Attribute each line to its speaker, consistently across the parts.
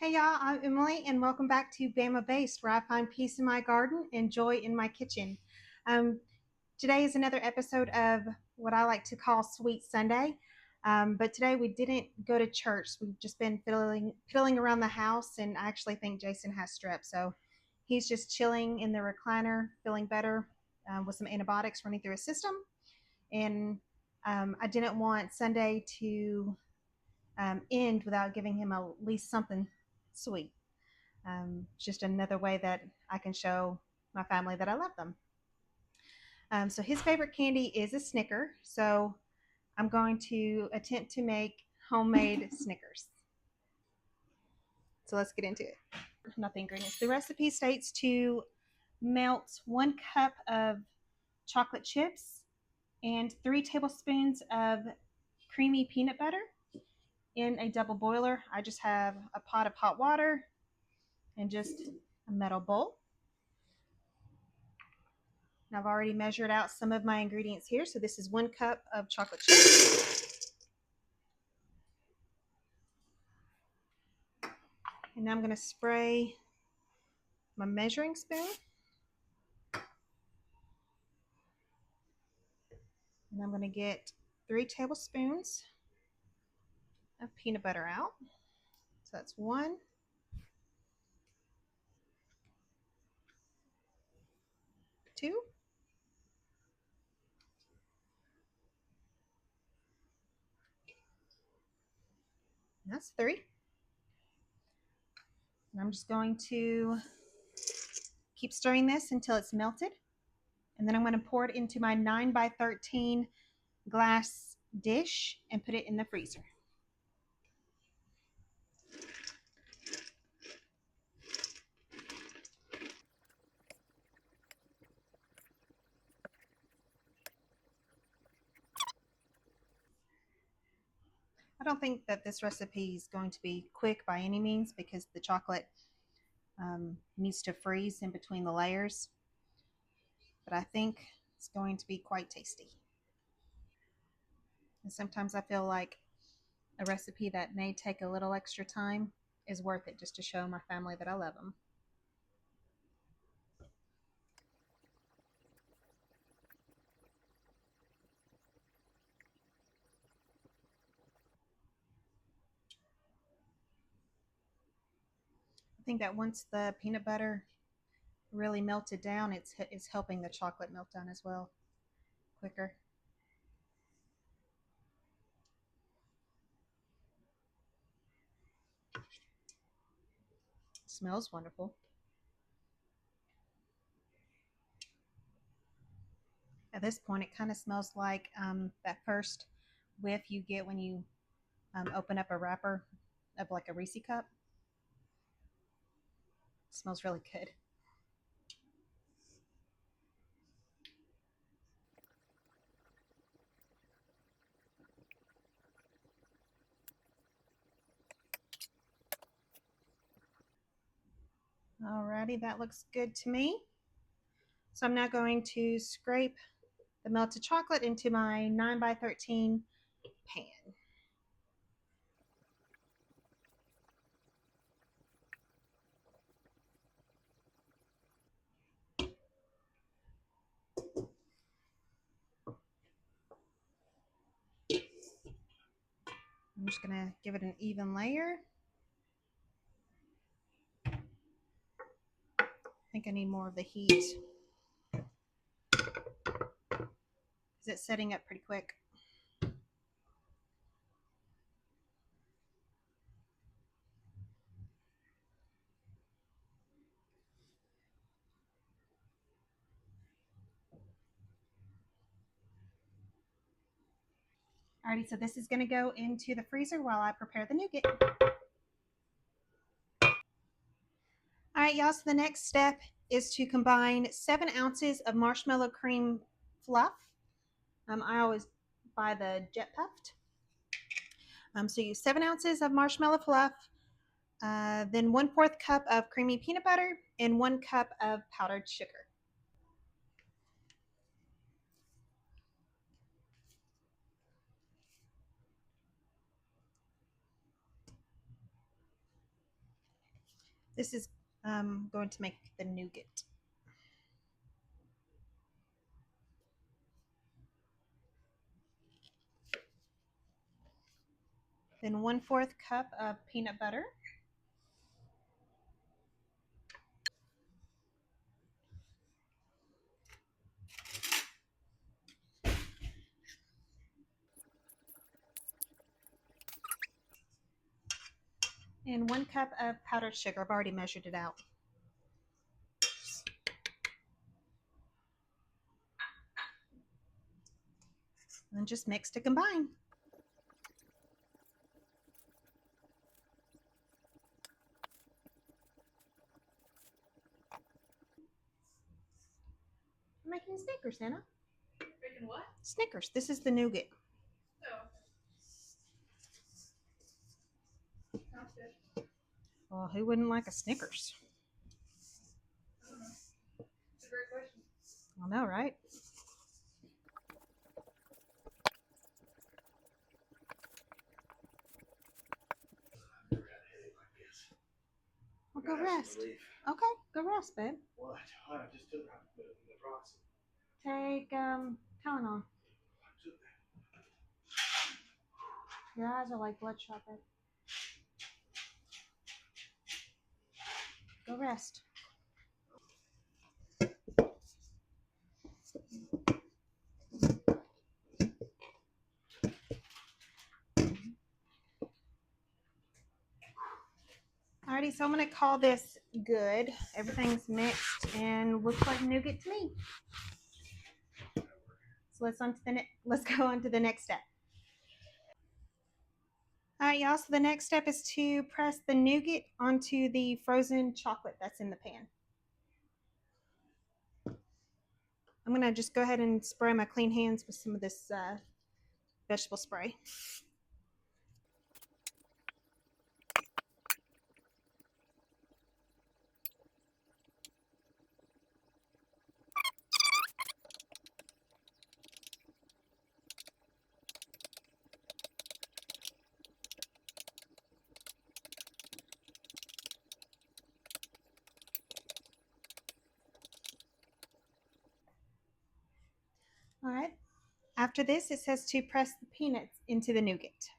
Speaker 1: Hey y'all, I'm Emily and welcome back to Bama Based, where I find peace in my garden and joy in my kitchen. Um, Today is another episode of what I like to call Sweet Sunday. But today we didn't go to church. We've just been fiddling around the house, and I actually think Jason has strep. So he's just chilling in the recliner, feeling better with some antibiotics running through his system. And I didn't want Sunday to end without giving him at least something sweet. Just another way that I can show my family that I love them. So his favorite candy is a Snicker. So I'm going to attempt to make homemade Snickers. So let's get into it. Not the ingredients. The recipe states to melt 1 cup of chocolate chips and 3 tablespoons of creamy peanut butter in a double boiler. I just have a pot of hot water and just a metal bowl. And I've already measured out some of my ingredients here. So this is 1 cup of chocolate chips. And now I'm going to spray my measuring spoon. And I'm going to get 3 tablespoons of peanut butter out. So that's 1, 2, and that's 3. And I'm just going to keep stirring this until it's melted. And then I'm going to pour it into my 9 by 13 glass dish and put it in the freezer. I don't think that this recipe is going to be quick by any means because the chocolate needs to freeze in between the layers, but I think it's going to be quite tasty. And sometimes I feel like a recipe that may take a little extra time is worth it just to show my family that I love them. I think that once the peanut butter really melted down, it's helping the chocolate melt down as well quicker. It smells wonderful. At this point, it kind of smells like that first whiff you get when you open up a wrapper of like a Reese cup. It smells really good. Alrighty, that looks good to me. So I'm now going to scrape the melted chocolate into my 9 by 13 pan. I'm just going to give it an even layer. I think I need more of the heat because it's setting up pretty quick. Alrighty, so this is going to go into the freezer while I prepare the nougat. Alright, y'all, so the next step is to combine 7 ounces of marshmallow cream fluff. I always buy the jet puffed. So use 7 ounces of marshmallow fluff, then 1/4 cup of creamy peanut butter, and 1 cup of powdered sugar. This is going to make the nougat. Then 1/4 cup of peanut butter. And 1 cup of powdered sugar. I've already measured it out. And just mix to combine. I'm making Snickers, Hannah.
Speaker 2: Making what?
Speaker 1: Snickers. This is the nougat.
Speaker 2: Oh. Sounds good.
Speaker 1: Well, who wouldn't like a Snickers?
Speaker 2: I don't know. It's a great question.
Speaker 1: I know, right? Well, go rest. Okay, go rest, babe.
Speaker 3: What? I just took the process.
Speaker 1: Take Tylenol. Your eyes are like bloodshot, babe. Go rest. Alrighty, so I'm going to call this good. Everything's mixed and looks like nougat to me. So let's go on to the next step. Alright, y'all, so the next step is to press the nougat onto the frozen chocolate that's in the pan. I'm going to just go ahead and spray my clean hands with some of this vegetable spray. All right. After this, it says to press the peanuts into the nougat.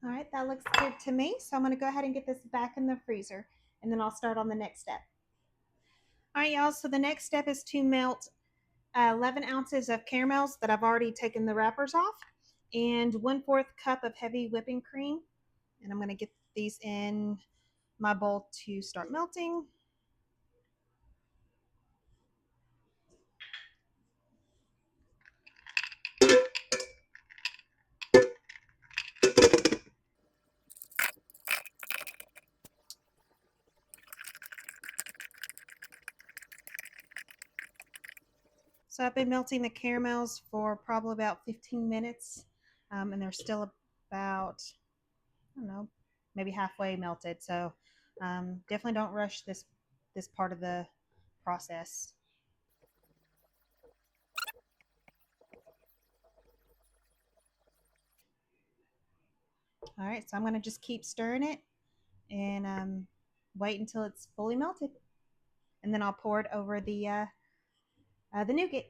Speaker 1: All right, that looks good to me. So I'm going to go ahead and get this back in the freezer, and then I'll start on the next step. All right, y'all, so the next step is to melt 11 ounces of caramels that I've already taken the wrappers off, and 1/4 cup of heavy whipping cream. And I'm going to get these in my bowl to start melting. So I've been melting the caramels for probably about 15 minutes, and they're still about, I don't know, maybe halfway melted. So definitely don't rush this part of the process. All right, so I'm going to just keep stirring it and wait until it's fully melted, and then I'll pour it over the nougat.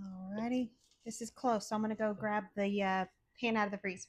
Speaker 1: Alrighty, this is close, so I'm going to go grab the pan out of the freezer.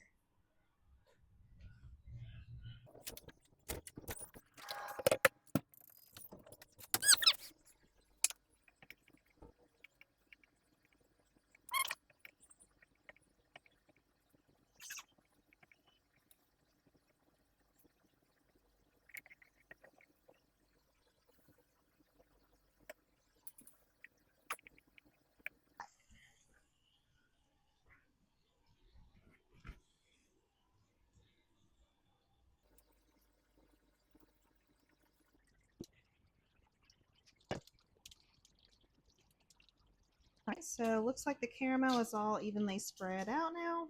Speaker 1: right, so it looks like the caramel is all evenly spread out now.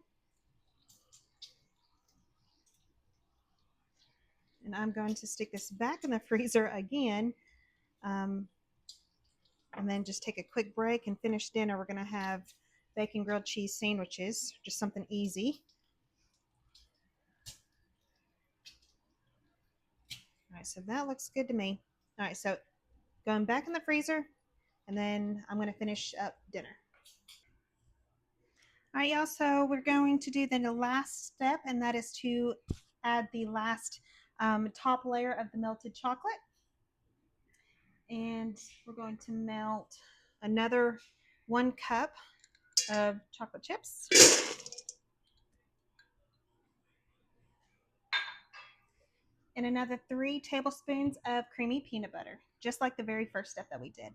Speaker 1: And I'm going to stick this back in the freezer again, and then just take a quick break and finish dinner. We're going to have bacon grilled cheese sandwiches, just something easy. All right, so that looks good to me. All right, so going back in the freezer, and then I'm going to finish up dinner. All right, y'all, so we're going to do then the last step, and that is to add the last top layer of the melted chocolate. And we're going to melt another 1 cup of chocolate chips. And another 3 tablespoons of creamy peanut butter, just like the very first step that we did.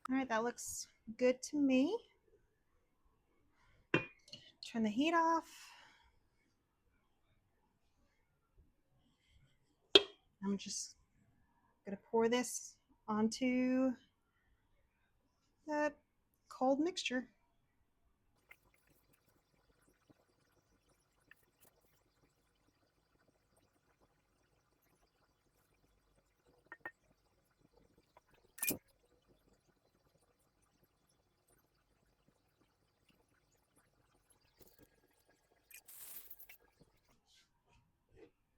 Speaker 1: All right, that looks good to me. Turn the heat off. I'm just gonna pour this onto the cold mixture.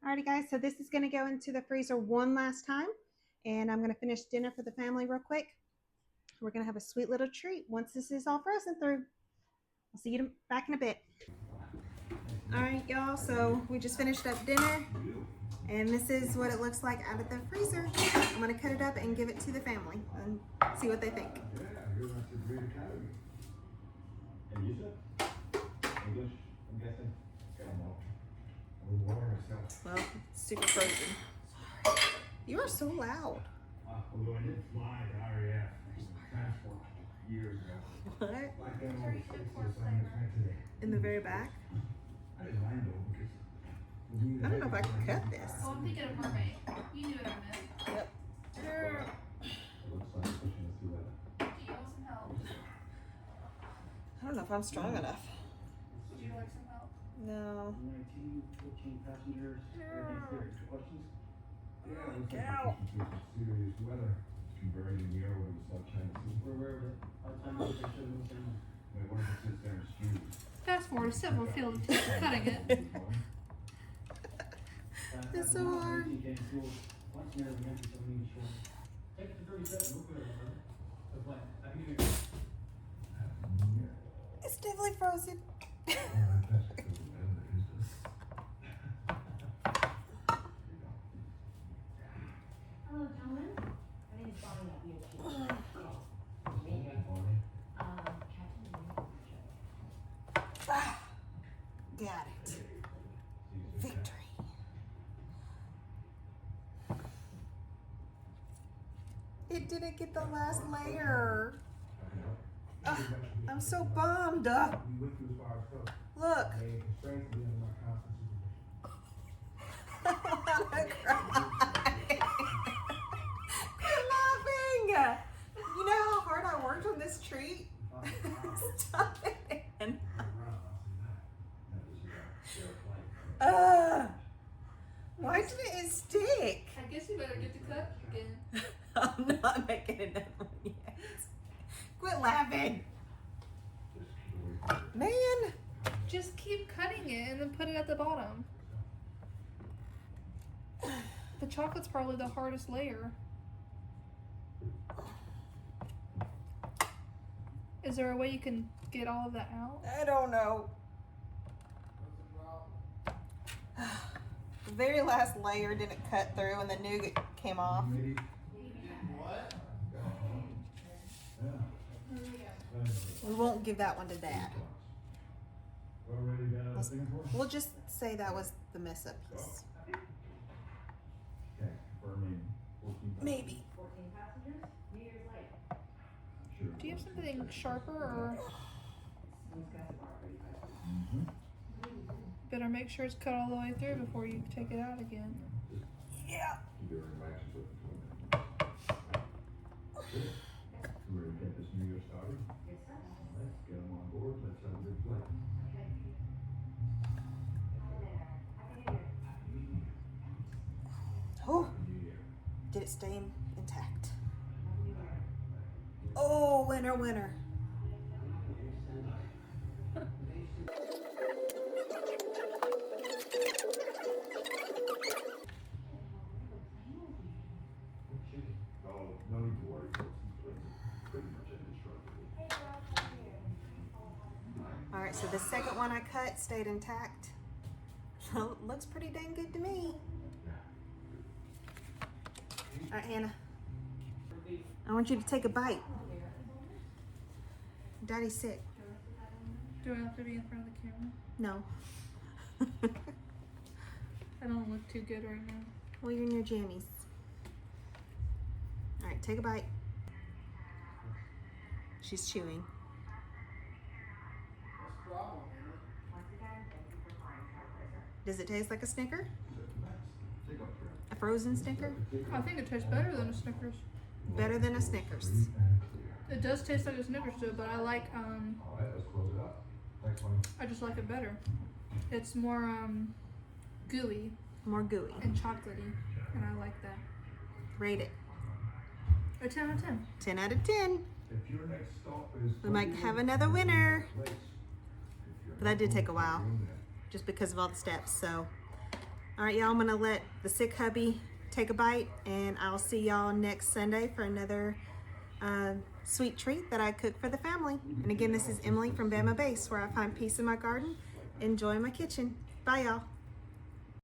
Speaker 1: Alrighty guys, so this is gonna go into the freezer one last time, and I'm gonna finish dinner for the family real quick. We're gonna have a sweet little treat once this is all frozen through. I'll see you back in a bit. All right, y'all, so we just finished up dinner, and this is what it looks like out of the freezer. I'm gonna cut it up and give it to the family and see what they think. Well, it's super frozen. You are so loud.
Speaker 3: Although I did fly the RAF transport years ago.
Speaker 1: What?
Speaker 3: Today.
Speaker 1: In the very back?
Speaker 3: I didn't mind though because
Speaker 1: I don't know if I can cut this.
Speaker 2: Oh, I'm thinking of mermaid. You knew what I meant.
Speaker 1: Yep.
Speaker 2: Do you want some help?
Speaker 1: I don't know if I'm strong enough.
Speaker 2: Would you like some help?
Speaker 1: No.
Speaker 3: 19, 14 passengers. Questions?
Speaker 1: Cow.
Speaker 3: Serious weather. Converting the air with sunshine. We're aware of it. Our time is Wait, what if it sits there and stews?
Speaker 2: Fast forward several field of tips for cutting it.
Speaker 1: It's so hard. It's definitely frozen.
Speaker 4: Hello, gentlemen. My name is Bonnie. I'll be your chief.
Speaker 1: Got it. Victory. It didn't get the last layer. I'm so bummed. Look. I'm gonna cry. Quit laughing. You know how hard I worked on this treat? Stop it. Why didn't it stick?
Speaker 2: I guess you better get the cut again.
Speaker 5: get another one yet. Quit laughing.
Speaker 3: Just keep away from it.
Speaker 5: Man.
Speaker 2: Just keep cutting it and then put it at the bottom. The chocolate's probably the hardest layer. Is there a way you can get all of that out?
Speaker 5: I don't know. The very last layer didn't cut through and the nougat came off.
Speaker 3: Maybe.
Speaker 2: What?
Speaker 5: We won't give that one to Dad.
Speaker 3: Already got a thing for it?
Speaker 5: We'll just say that was the mess up piece.
Speaker 3: Okay, confirming 14.
Speaker 5: Maybe.
Speaker 4: 14 passengers, New Year's late.
Speaker 3: Sure.
Speaker 2: Do you have something sharper or
Speaker 3: Mhm.
Speaker 2: better make sure it's cut all the way through before you take it out again?
Speaker 5: Yeah.
Speaker 3: Keep your interactions with the Good. So we're gonna get this New Year started.
Speaker 4: Yes, sir.
Speaker 3: Let's get them on board. Let's have a good flight.
Speaker 5: Oh,
Speaker 3: Happy New Year.
Speaker 5: did it stay intact? Oh, winner, winner.
Speaker 3: Oh, no need to worry, folks. It's pretty much indestructible.
Speaker 5: All right, so the second one I cut stayed intact. Looks pretty dang good to me. All right, Hannah. I want you to take a bite. Daddy's sick.
Speaker 2: Do I have to be in front of the camera?
Speaker 5: No.
Speaker 2: I don't look too good right now.
Speaker 5: Well, you're in your jammies. All right, take a bite. She's chewing. Does it taste like a Snicker?
Speaker 3: Take off your
Speaker 5: A frozen Snicker?
Speaker 2: I think it tastes better than a Snickers.
Speaker 5: Better than a Snickers.
Speaker 2: It does taste like a Snickers too, but I like
Speaker 3: All right, let's close it up. Thanks, Mike.
Speaker 2: I just like it better. It's more gooey
Speaker 5: More gooey.
Speaker 2: and chocolatey, and I like that.
Speaker 5: Rate it.
Speaker 2: A 10 out of 10.
Speaker 5: 10 out of 10.
Speaker 3: If your next stop is
Speaker 5: We might have another winner. But that did take a while, just because of all the steps. So, all right, y'all, I'm gonna let the sick hubby take a bite, and I'll see y'all next Sunday for another sweet treat that I cook for the family. And again, this is Emily from Bama Base, where I find peace in my garden, enjoy my kitchen. Bye, y'all.